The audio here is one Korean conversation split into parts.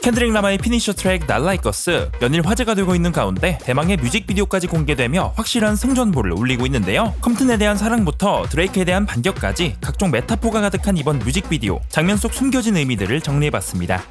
켄드릭 라마의 피니셔 트랙 Not Like Us 연일 화제가 되고 있는 가운데 대망의 뮤직비디오까지 공개되며 확실한 승전보를 올리고 있는데요. 컴튼에 대한 사랑부터 드레이크에 대한 반격까지 각종 메타포가 가득한 이번 뮤직비디오, 장면 속 숨겨진 의미들을 정리해봤습니다.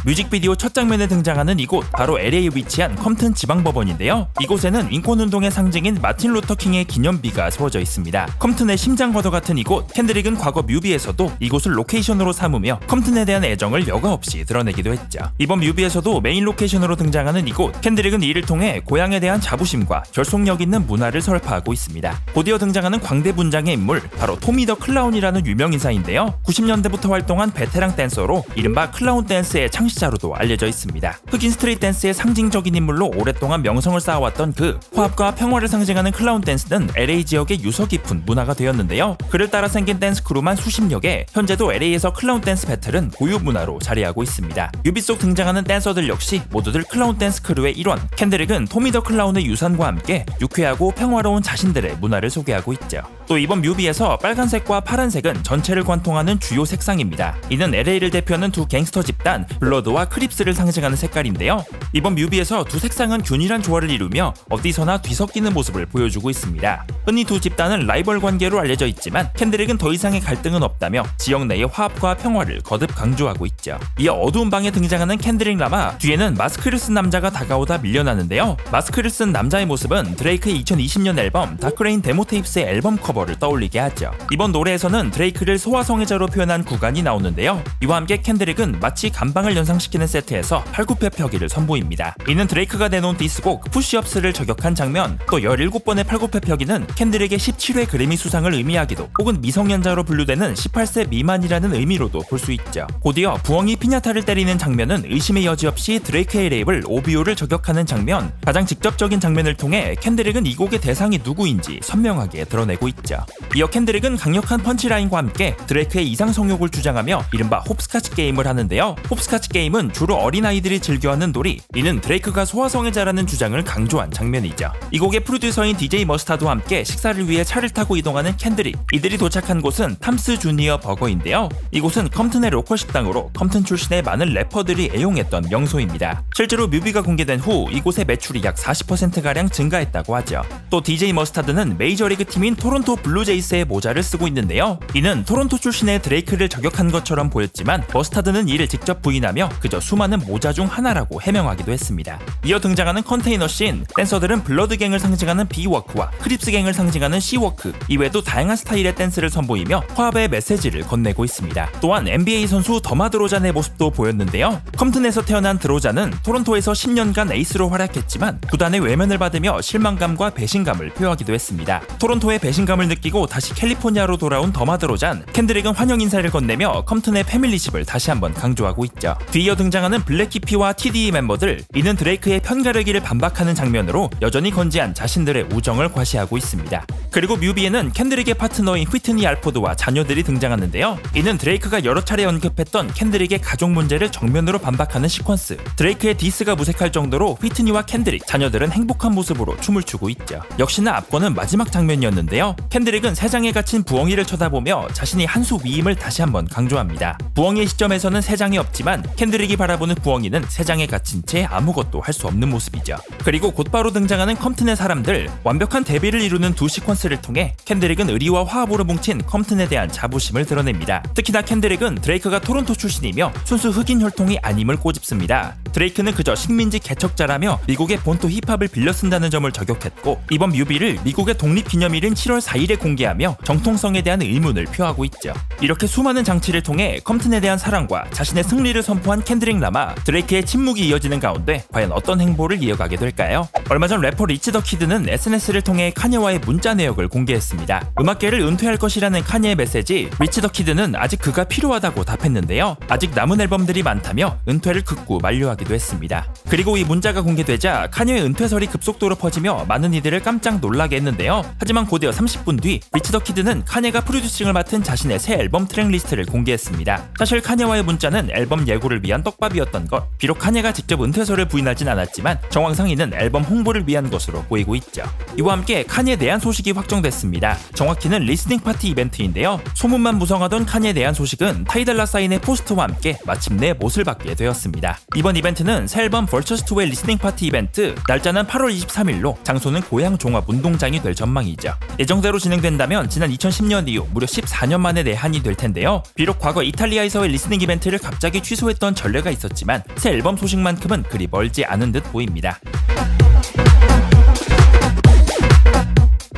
뮤직비디오 첫 장면에 등장하는 이곳, 바로 LA에 위치한 컴튼 지방법원인데요. 이곳에는 인권운동의 상징인 마틴 루터 킹의 기념비가 세워져 있습니다. 컴튼의 심장과도 같은 이곳, 켄드릭은 과거 뮤비에서도 이곳을 로케이션으로 삼으며 컴튼에 대한 애정을 여과 없이 드러내기도 했죠. 이번 뮤비에서도 메인 로케이션으로 등장하는 이곳, 켄드릭은 이를 통해 고향에 대한 자부심과 결속력 있는 문화를 설파하고 있습니다. 곧이어 등장하는 광대 분장의 인물, 바로 토미 더 클라운이라는 유명인사인데요. 90년대부터 활동한 베테랑 댄서로 이른바 클라운 댄스의 창시자로도 알려져 있습니다. 흑인 스트릿 댄스의 상징적인 인물로 오랫동안 명성을 쌓아왔던 그 화합과 평화를 상징하는 클라운 댄스는 LA 지역의 유서 깊은 문화가 되었는데요. 그를 따라 생긴 댄스 크루만 수십여 개, 현재도 LA에서 클라운 댄스 배틀은 고유 문화로 자리하고 있습니다. 뮤비 속 등장하는 댄서들 역시 모두들 클라운 댄스 크루의 일원. 켄드릭은 토미 더 클라운의 유산과 함께 유쾌하고 평화로운 자신들의 문화를 소개하고 있죠. 또 이번 뮤비에서 빨간색과 파란색은 전체를 관통하는 주요 색상입니다. 이는 LA를 대표하는 두 갱스터 집단 블러드와 크립스를 상징하는 색깔인데요. 이번 뮤비에서 두 색상은 균일한 조화를 이루며 어디서나 뒤섞이는 모습을 보여주고 있습니다. 흔히 두 집단은 라이벌 관계로 알려져 있지만 켄드릭은 더 이상의 갈등은 없다며 지역 내의 화합과 평화를 거듭 강조하고 있죠. 이어 어두운 방에 등장하는 켄드릭 라마, 뒤에는 마스크를 쓴 남자가 다가오다 밀려나는데요. 마스크를 쓴 남자의 모습은 드레이크의 2020년 앨범 다크레인 데모 테이프스의 앨범 커버를 떠올리게 하죠. 이번 노래에서는 드레이크를 소화성애자로 표현한 구간이 나오는데요. 이와 함께 켄드릭은 마치 감방을 연상시키는 세트에서 팔굽혀펴기를 선보입니다. 이는 드레이크가 내놓은 디스곡 푸시업스를 저격한 장면, 또 17번의 팔굽혀펴기는 켄드릭의 17회 그래미 수상을 의미하기도, 혹은 미성년자로 분류되는 18세 미만이라는 의미로도 볼 수 있죠. 곧이어 부엉이 피냐타를 때리는 장면은 의심의 여지 없이 드레이크의 레이블 OBO를 저격하는 장면, 가장 직접적인 장면을 통해 켄드릭은 이 곡의 대상이 누구인지 선명하게 드러내고 있죠. 이어 켄드릭은 강력한 펀치라인과 함께 드레이크의 이상 성욕을 주장하며 이른바 홉스카치 게임을 하는데요. 홉스카치 게임은 주로 어린아이들이 즐겨하는 놀이, 이는 드레이크가 소아성애자라는 주장을 강조한 장면이죠. 이 곡의 프로듀서인 DJ 머스타드와 함께 식사를 위해 차를 타고 이동하는 켄드릭, 이들이 도착한 곳은 탐스 주니어 버거인데요. 이곳은 컴튼의 로컬 식당으로 컴튼 출신의 많은 래퍼들이 애용했던 명소입니다. 실제로 뮤비가 공개된 후 이곳의 매출이 약 40%가량 증가했다고 하죠. 또 DJ 머스타드는 메이저리그 팀인 토론토 블루제이스의 모자를 쓰고 있는데요. 이는 토론토 출신의 드레이크를 저격한 것처럼 보였지만 머스타드는 이를 직접 부인하며 그저 수많은 모자 중 하나라고 해명하기도 했습니다. 이어 등장하는 컨테이너 씬, 댄서들은 블러드갱을 상징하는 B워크와 크립스갱을 상징하는 C워크, 이외에도 다양한 스타일의 댄스를 선보이며 화합의 메시지를 건네고 있습니다. 또한 NBA 선수 더마 드로잔의 모습도 보였는데요. 컴튼에서 태어난 드로잔은 토론토에서 10년간 에이스로 활약했지만 구단의 외면을 받으며 실망감과 배신감을 표하기도 했습니다. 토론토의 배신감을 느끼고 다시 캘리포니아로 돌아온 더마 드로잔, 켄드릭은 환영 인사를 건네며 컴튼의 패밀리십을 다시 한번 강조하고 있죠. 뒤이어 등장하는 블랙키피와 TDE 멤버들, 이는 드레이크의 편가르기를 반박하는 장면으로 여전히 건재한 자신들의 우정을 과시하고 있습니다. 그리고 뮤비에는 켄드릭의 파트너인 휘트니 알포드와 자녀들이 등장하는데요. 이는 드레이크가 여러 차례 언급했던 켄드릭의 가족 문제를 정면으로 반박하는 시퀀스. 드레이크의 디스가 무색할 정도로 휘트니와 켄드릭, 자녀들은 행복한 모습으로 춤을 추고 있죠. 역시나 앞권은 마지막 장면이었는데요. 켄드릭은 새장에 갇힌 부엉이를 쳐다보며 자신이 한 수 위임을 다시 한번 강조합니다. 부엉이의 시점에서는 새장이 없지만 켄드릭이 바라보는 부엉이는 새장에 갇힌 채 아무것도 할 수 없는 모습이죠. 그리고 곧바로 등장하는 컴튼의 사람들, 완벽한 대비를 이루는 두 시퀀스를 통해 켄드릭은 의리와 화합으로 뭉친 컴튼에 대한 자부심을 드러냅니다. 특히나 켄드릭은 드레이크가 토론토 출신이며 순수 흑인 혈통이 아님을 꼬집습니다. 드레이크는 그저 식민지 개척자라며 미국의 본토 힙합을 빌려 쓴다는 점을 저격했고, 이번 뮤비를 미국의 독립기념일인 7월 4일에 공개하며 정통성에 대한 의문을 표하고 있죠. 이렇게 수많은 장치를 통해 컴튼에 대한 사랑과 자신의 승리를 선포한 켄드릭 라마, 드레이크의 침묵이 이어지는 가운데 과연 어떤 행보를 이어가게 될까요? 얼마 전 래퍼 리치 더 키드는 SNS를 통해 카니와의 문자 내역을 공개했습니다. 음악계를 은퇴할 것이라는 카니의 메시지, 리치 더 키드는 아직 그가 필요하다고 답했는데요. 아직 남은 앨범들이 많다며 은퇴를 극구 만료하기도 했습니다. 그리고 이 문자가 공개되자 카니의 은퇴설이 급속도로 퍼지며 많은 이들을 깜짝 놀라게 했는데요. 하지만 곧이어 30분 뒤 리치 더 키드는 카니가 프로듀싱을 맡은 자신의 새 앨범 트랙 리스트를 공개했습니다. 사실 카니와의 문자는 앨범 예고를 위한 떡밥이었던 것. 비록 카니가 직접 은퇴설을 부인하진 않았지만 정황상 이는 앨범 홍보를 위한 것으로 보이고 있죠. 이와 함께 카니의 내한 소식이 확정됐습니다. 정확히는 리스닝 파티 이벤트인데요. 소문만 무성하던 카니에 대한 소식은 타이달라 사인의 포스터와 함께 마침내 못을 받게 되었습니다. 이번 이벤트는 새 앨범 Vultures 2의 리스닝 파티 이벤트, 날짜는 8월 23일로 장소는 고향 종합운동장이 될 전망이죠. 예정대로 진행된다면 지난 2010년 이후 무려 14년 만에 내한이 될 텐데요. 비록 과거 이탈리아에서의 리스닝 이벤트를 갑자기 취소했던 전례가 있었지만 새 앨범 소식만큼은 그리 멀지 않은 듯 보입니다.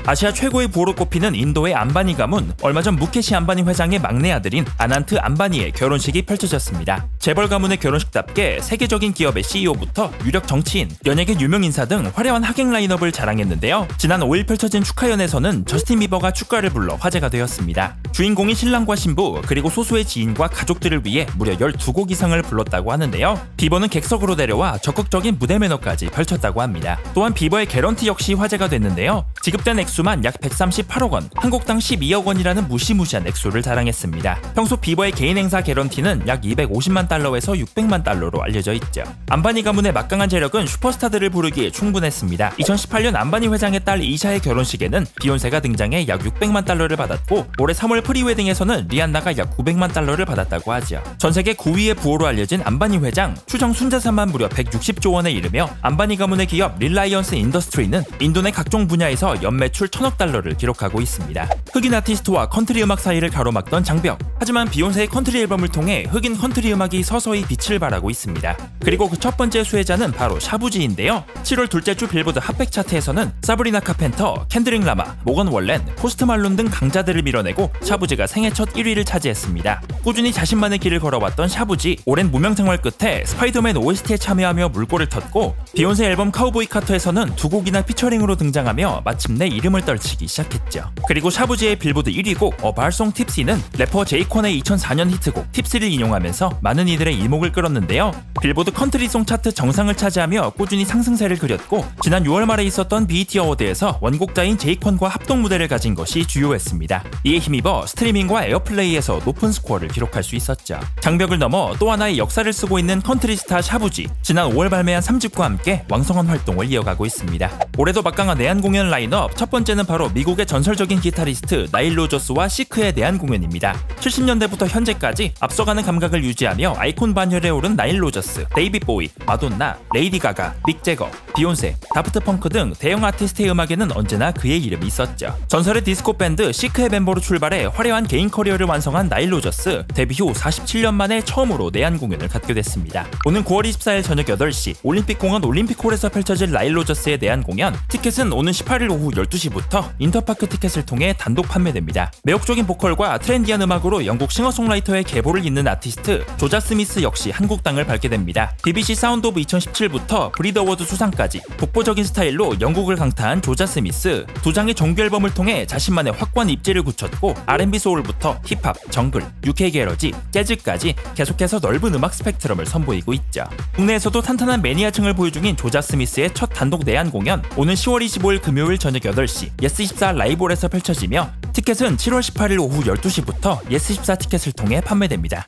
아시아 최고의 부호로 꼽히는 인도의 안바니 가문. 얼마 전 무케시 안바니 회장의 막내 아들인 아난트 안바니의 결혼식이 펼쳐졌습니다. 재벌 가문의 결혼식답게 세계적인 기업의 CEO부터 유력 정치인, 연예계 유명 인사 등 화려한 하객 라인업을 자랑했는데요. 지난 5일 펼쳐진 축하연에서는 저스틴 비버가 축가를 불러 화제가 되었습니다. 주인공이 신랑과 신부 그리고 소수의 지인과 가족들을 위해 무려 12곡 이상을 불렀다고 하는데요. 비버는 객석으로 데려와 적극적인 무대 매너까지 펼쳤다고 합니다. 또한 비버의 개런티 역시 화제가 됐는데요. 지급된 액수만 약 138억 원, 한국당 12억 원이라는 무시무시한 액수를 자랑했습니다. 평소 비버의 개인 행사 개런티는 약 250만 달러에서 600만 달러로 알려져 있죠. 안바니 가문의 막강한 재력은 슈퍼스타들을 부르기에 충분했습니다. 2018년 안바니 회장의 딸 이샤의 결혼식에는 비욘세가 등장해 약 600만 달러를 받았고, 올해 3월 프리웨딩에서는 리안나가 약 900만 달러를 받았다고 하죠. 전세계 9위의 부호로 알려진 안바니 회장, 추정 순자산만 무려 160조 원에 이르며 안바니 가문의 기업 릴라이언스 인더스트리는 인도 내 각종 분야에서 연매출 1000억 달러를 기록하고 있습니다. 흑인 아티스트와 컨트리 음악 사이를 가로막던 장벽. 하지만 비욘세의 컨트리 앨범을 통해 흑인 컨트리 음악이 서서히 빛을 발하고 있습니다. 그리고 그 첫 번째 수혜자는 바로 샤부지인데요. 7월 둘째 주 빌보드 핫백 차트에서는 사브리나 카펜터, 켄드릭 라마, 모건 월렌, 포스트 말론 등 강자들을 밀어내고 샤부지가 생애 첫 1위를 차지했습니다. 꾸준히 자신만의 길을 걸어왔던 샤부지, 오랜 무명 생활 끝에 스파이더맨 OST에 참여하며 물꼬를 텄고, 비욘세 앨범 카우보이 카터에서는 2곡이나 피처링으로 등장하며 마침내 이름을 떨치기 시작했죠. 그리고 샤부지의 빌보드 1위 곡 바알송 팁시는 래퍼 제이콘의 2004년 히트곡 팁시를 인용하면서 많은 이들의 이목을 끌었는데요. 빌보드 컨트리송 차트 정상을 차지하며 꾸준히 상승세를 그렸고, 지난 6월 말에 있었던 BET 어워드에서 원곡자인 제이콘과 합동 무대를 가진 것이 주요했습니다. 이에 힘입어 스트리밍과 에어플레이에서 높은 스코어를 기록할 수 있었죠. 장벽을 넘어 또 하나의 역사를 쓰고 있는 컨트리 스타 샤부지, 지난 5월 발매한 3집과 함께 왕성한 활동을 이어가고 있습니다. 올해도 막강한 내한 공연 라인업, 첫 번째는 바로 미국의 전설적인 기타리스트 나일 로저스와 시크의 내한 공연입니다. 70년대부터 현재까지 앞서가는 감각을 유지하며 아이콘 반열에 오른 나일 로저스, 데이빗 보이, 마돈나, 레이디 가가, 믹 제거, 비욘세, 다프트 펑크 등 대형 아티스트의 음악에는 언제나 그의 이름이 있었죠. 전설의 디스코 밴드 시크의 멤버로 출발해 화려한 개인 커리어를 완성한 나일 로저스, 데뷔 후 47년 만에 처음으로 내한 공연을 갖게 됐습니다. 오는 9월 24일 저녁 8시 올림픽공원 올림픽홀에서 펼쳐질 나일 로저스의 내한 공연, 티켓은 오는 18일 오후 12시부터 인터파크 티켓을 통해 단독 판매됩니다. 매혹적인 보컬과 트렌디한 음악으로 영국 싱어송라이터의 계보를 잇는 아티스트 조자 스미스 역시 한국 땅을 밟게 됩니다. BBC 사운드 오브 2017부터 브리드 어워드 수상까지 독보적인 스타일로 영국을 강타한 조자 스미스, 두 장의 정규 앨범을 통해 자신만의 확고한 입지를 굳혔고, R&B 소울부터 힙합, 정글, UK 게러지, 재즈까지 계속해서 넓은 음악 스펙트럼을 선보이고 있죠. 국내에서도 탄탄한 매니아층을 보유 중인 조자 스미스의 첫 단독 내한 공연, 오는 10월 25일 금요일 저녁 8시 예스24 라이브홀에서 펼쳐지며, 티켓은 7월 18일 오후 12시부터 예스24 티켓을 통해 판매됩니다.